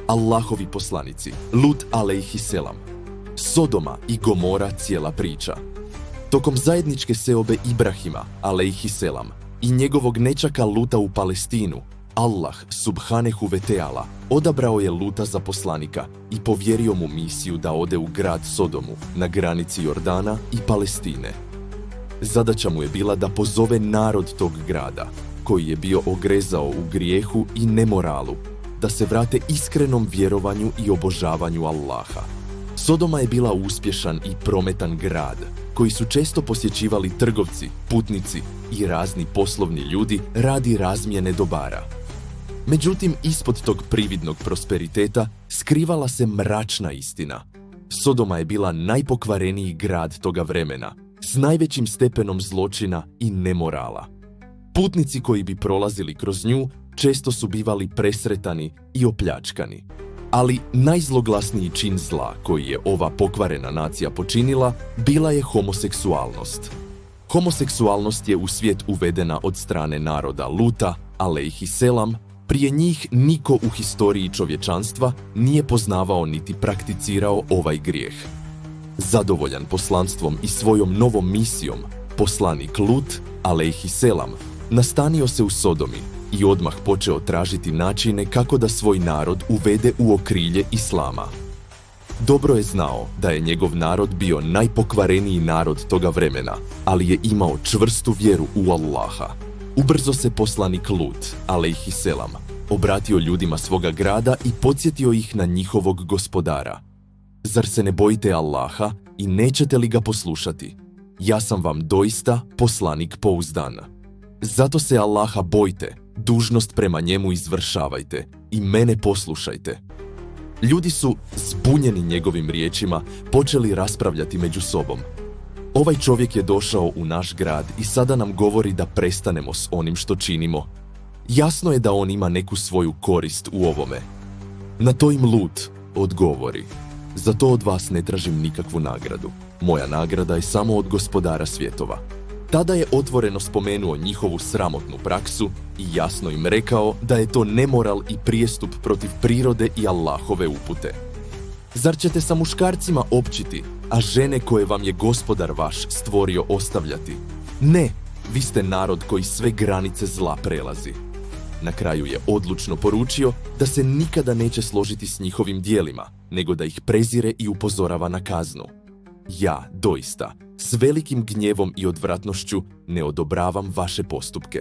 Allahovi poslanici, Lut alejhiselam, Sodoma i Gomora cijela priča. Tokom zajedničke seobe Ibrahima alejhiselam i njegovog nečaka Luta u Palestinu, Allah subhanehu ve teala odabrao je Luta za poslanika i povjerio mu misiju da ode u grad Sodomu na granici Jordana i Palestine. Zadaća mu je bila da pozove narod tog grada, koji je bio ogrezao u grijehu i nemoralu, da se vrate iskrenom vjerovanju i obožavanju Allaha. Sodoma je bila uspješan i prometan grad, koji su često posjećivali trgovci, putnici i razni poslovni ljudi radi razmjene dobara. Međutim, ispod tog prividnog prosperiteta skrivala se mračna istina. Sodoma je bila najpokvareniji grad toga vremena, s najvećim stepenom zločina i nemorala. Putnici koji bi prolazili kroz nju često su bivali presretani i opljačkani. Ali najzloglasniji čin zla koji je ova pokvarena nacija počinila bila je homoseksualnost. Homoseksualnost je u svijet uvedena od strane naroda Luta alejhiselam. Prije njih niko u historiji čovječanstva nije poznavao niti prakticirao ovaj grijeh. Zadovoljan poslanstvom i svojom novom misijom, poslanik Lut alejhiselam nastanio se u Sodomi i odmah počeo tražiti načine kako da svoj narod uvede u okrilje Islama. Dobro je znao da je njegov narod bio najpokvareniji narod toga vremena, ali je imao čvrstu vjeru u Allaha. Ubrzo se poslanik Lut alejhiselam obratio ljudima svoga grada i podsjetio ih na njihovog gospodara. Zar se ne bojite Allaha i nećete li ga poslušati? Ja sam vam doista poslanik pouzdan. Zato se Allaha bojte, dužnost prema njemu izvršavajte i mene poslušajte. Ljudi su, zbunjeni njegovim riječima, počeli raspravljati među sobom. Ovaj čovjek je došao u naš grad i sada nam govori da prestanemo s onim što činimo. Jasno je da on ima neku svoju korist u ovome. Na to im Lut odgovori: za to od vas ne tražim nikakvu nagradu. Moja nagrada je samo od gospodara svjetova. Tada je otvoreno spomenuo njihovu sramotnu praksu i jasno im rekao da je to nemoral i prijestup protiv prirode i Allahove upute. Zar ćete sa muškarcima općiti, a žene koje vam je gospodar vaš stvorio ostavljati? Ne, vi ste narod koji sve granice zla prelazi. Na kraju je odlučno poručio da se nikada neće složiti s njihovim dijelima, nego da ih prezire i upozorava na kaznu. Ja, doista, s velikim gnjevom i odvratnošću ne odobravam vaše postupke.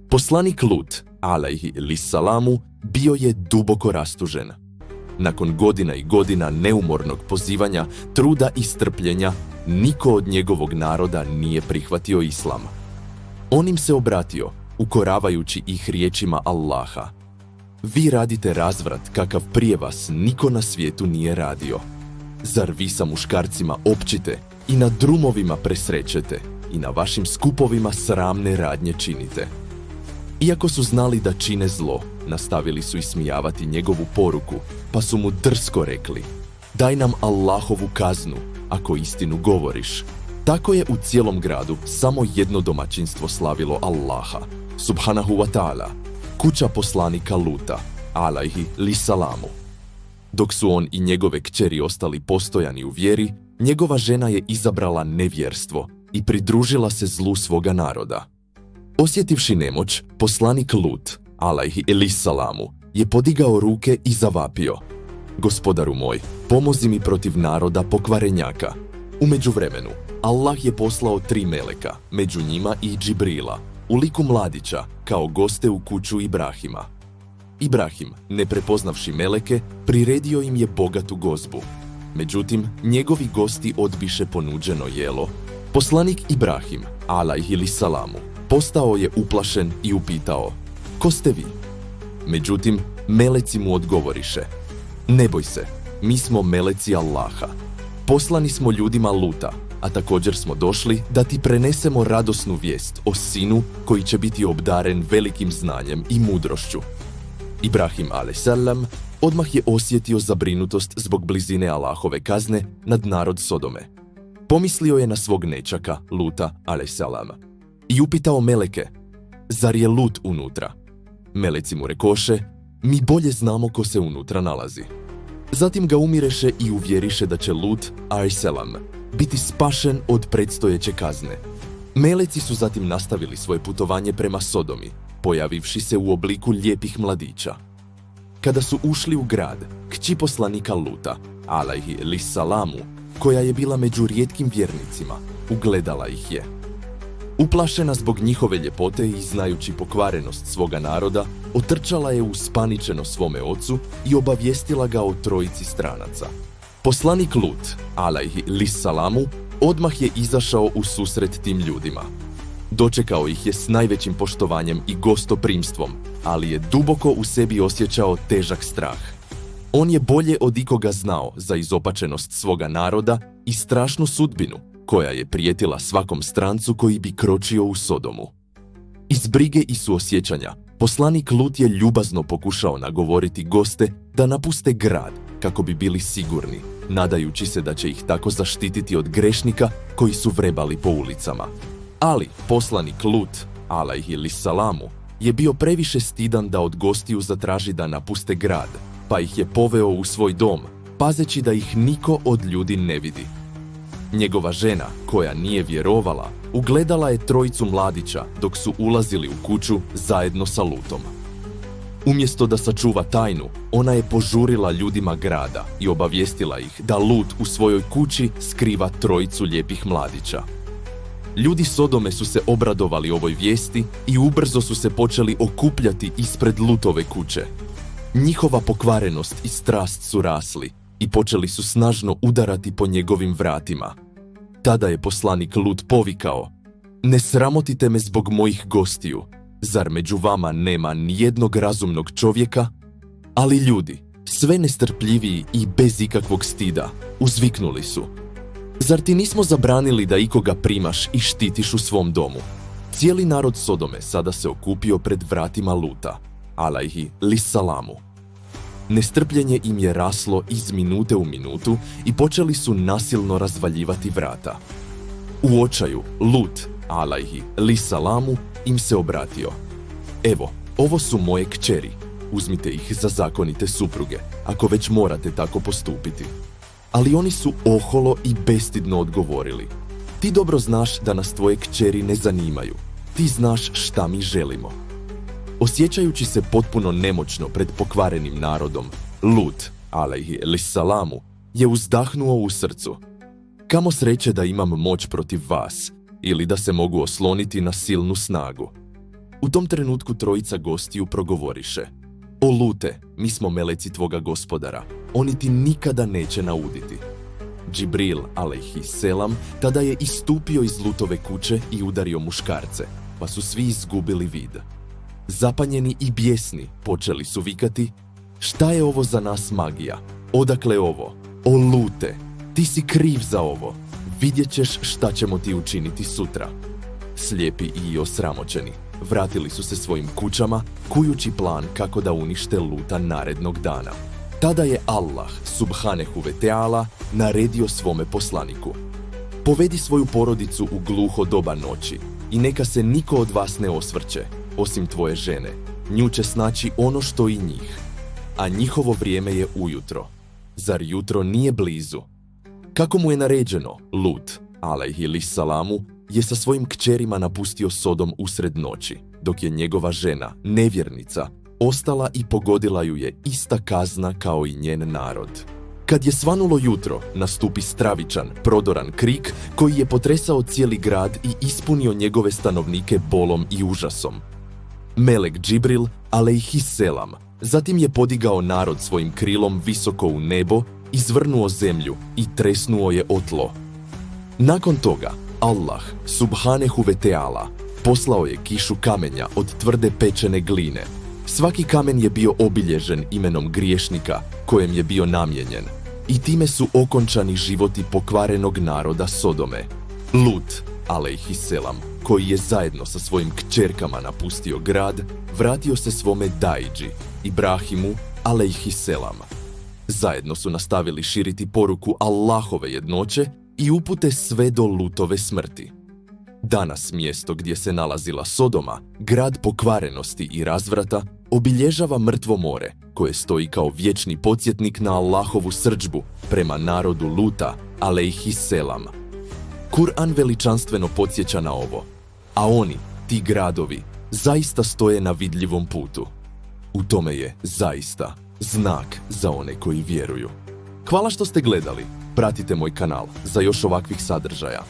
Poslanik Lut, alejhisalamu, bio je duboko rastužen. Nakon godina i godina neumornog pozivanja, truda i strpljenja, niko od njegovog naroda nije prihvatio islam. On im se obratio, ukoravajući ih riječima Allaha: vi radite razvrat kakav prije vas niko na svijetu nije radio. Zar vi sa muškarcima općite i na drumovima presrećete i na vašim skupovima sramne radnje činite? Iako su znali da čine zlo, nastavili su ismijavati njegovu poruku, pa su mu drsko rekli: daj nam Allahovu kaznu, ako istinu govoriš. Tako je u cijelom gradu samo jedno domaćinstvo slavilo Allaha, subhanahu wa ta'ala, kuća poslanika Luta, alejhisalamu. Dok su on i njegove kćeri ostali postojani u vjeri, njegova žena je izabrala nevjerstvo i pridružila se zlu svoga naroda. Osjetivši nemoć, poslanik Lut, alejhisalamu, je podigao ruke i zavapio: gospodaru moj, pomozi mi protiv naroda pokvarenjaka. U međuvremenu, Allah je poslao 3 meleka, među njima i Džibrila, u liku mladića, kao goste u kuću Ibrahima. Ibrahim, ne prepoznavši meleke, priredio im je bogatu gozbu. Međutim, njegovi gosti odbiše ponuđeno jelo. Poslanik Ibrahim, alejhisalamu, postao je uplašen i upitao: ko ste vi? Međutim, meleci mu odgovoriše: ne boj se, mi smo meleci Allaha. Poslani smo ljudima Luta, a također smo došli da ti prenesemo radosnu vijest o sinu koji će biti obdaren velikim znanjem i mudrošću. Ibrahim alejselam odmah je osjetio zabrinutost zbog blizine Allahove kazne nad narod Sodome. Pomislio je na svog nečaka, Luta alejselam, i upitao meleke: zar je Lut unutra? Meleci mu rekoše: mi bolje znamo ko se unutra nalazi. Zatim ga umireše i uvjeriše da će Lut a.s. biti spašen od predstojeće kazne. Meleci su zatim nastavili svoje putovanje prema Sodomi, pojavivši se u obliku lijepih mladića. Kada su ušli u grad, kći poslanika Luta, alejhi lissalamu, koja je bila među rijetkim vjernicima, ugledala ih je. Uplašena zbog njihove ljepote i znajući pokvarenost svoga naroda, otrčala je uspaničeno svome ocu i obavijestila ga o trojici stranaca. Poslanik Lut, alejhi lissalamu, odmah je izašao u susret tim ljudima. Dočekao ih je s najvećim poštovanjem i gostoprimstvom, ali je duboko u sebi osjećao težak strah. On je bolje od ikoga znao za izopačenost svoga naroda i strašnu sudbinu koja je prijetila svakom strancu koji bi kročio u Sodomu. Iz brige i suosjećanja, poslanik Lut je ljubazno pokušao nagovoriti goste da napuste grad kako bi bili sigurni, nadajući se da će ih tako zaštititi od grešnika koji su vrebali po ulicama. Ali poslanik Lut, alejhi lissalamu, je bio previše stidan da od gostiju zatraži da napuste grad, pa ih je poveo u svoj dom, pazeći da ih niko od ljudi ne vidi. Njegova žena, koja nije vjerovala, ugledala je trojicu mladića dok su ulazili u kuću zajedno sa Lutom. Umjesto da sačuva tajnu, ona je požurila ljudima grada i obavijestila ih da Lut u svojoj kući skriva trojicu lijepih mladića. Ljudi Sodome su se obradovali ovoj vijesti i ubrzo su se počeli okupljati ispred Lutove kuće. Njihova pokvarenost i strast su rasli i počeli su snažno udarati po njegovim vratima. Tada je poslanik Lut povikao: "Ne sramotite me zbog mojih gostiju. Zar među vama nema nijednog razumnog čovjeka?" Ali ljudi, sve nestrpljiviji i bez ikakvog stida, uzviknuli su: "Zar ti nismo zabranili da ikoga primaš i štitiš u svom domu?" Cijeli narod Sodome sada se okupio pred vratima Luta, alejhi lissalamu. Nestrpljenje im je raslo iz minute u minutu i počeli su nasilno razvaljivati vrata. U očaju, Lut, alejhi lissalamu, im se obratio: "Evo, ovo su moje kćeri, uzmite ih za zakonite supruge, ako već morate tako postupiti." Ali oni su oholo i bestidno odgovorili: "Ti dobro znaš da nas tvoje kćeri ne zanimaju. Ti znaš šta mi želimo." Osjećajući se potpuno nemoćno pred pokvarenim narodom, Lut, alejhi lissalamu, je uzdahnuo u srcu: "Kamo sreće da imam moć protiv vas, ili da se mogu osloniti na silnu snagu." U tom trenutku trojica gostiju progovoriše: "O Lute, mi smo meleci tvoga gospodara, oni ti nikada neće nauditi." Džibril, alejhi selam, tada je istupio iz Lutove kuće i udario muškarce, pa su svi izgubili vid. Zapanjeni i bijesni počeli su vikati: "Šta je ovo za nas magija? Odakle ovo? O Lute, ti si kriv za ovo. Vidjet ćeš šta ćemo ti učiniti sutra." Slijepi i osramoćeni vratili su se svojim kućama, kujući plan kako da unište Luta narednog dana. Tada je Allah, subhanehu ve teala, naredio svome poslaniku: "Povedi svoju porodicu u gluho doba noći i neka se niko od vas ne osvrće, osim tvoje žene. Nju će snaći ono što i njih. A njihovo vrijeme je ujutro. Zar jutro nije blizu?" Kako mu je naređeno, Lut, alejhi lissalamu, je sa svojim kćerima napustio Sodom usred noći, dok je njegova žena, nevjernica, ostala i pogodila ju je ista kazna kao i njen narod. Kad je svanulo jutro, nastupi stravičan, prodoran krik koji je potresao cijeli grad i ispunio njegove stanovnike bolom i užasom. Melek Džibril, alejhi selam, zatim je podigao narod svojim krilom visoko u nebo, izvrnuo zemlju i tresnuo je o tlo. Nakon toga, Allah, subhanehu ve teala, poslao je kišu kamenja od tvrde pečene gline. Svaki kamen je bio obilježen imenom griješnika kojem je bio namijenjen, i time su okončani životi pokvarenog naroda Sodome. Lut, alejhi selam, koji je zajedno sa svojim kćerkama napustio grad, vratio se svome dajdži, Ibrahimu, alejhi selam. Zajedno su nastavili širiti poruku Allahove jednoće i upute sve do Lutove smrti. Danas mjesto gdje se nalazila Sodoma, grad pokvarenosti i razvrata, obilježava mrtvo more, koje stoji kao vječni podsjetnik na Allahovu srdžbu prema narodu Luta, alejhiselam. Kur'an veličanstveno podsjeća na ovo, a oni, ti gradovi, zaista stoje na vidljivom putu. U tome je zaista znak za one koji vjeruju. Hvala što ste gledali. Pratite moj kanal za još ovakvih sadržaja.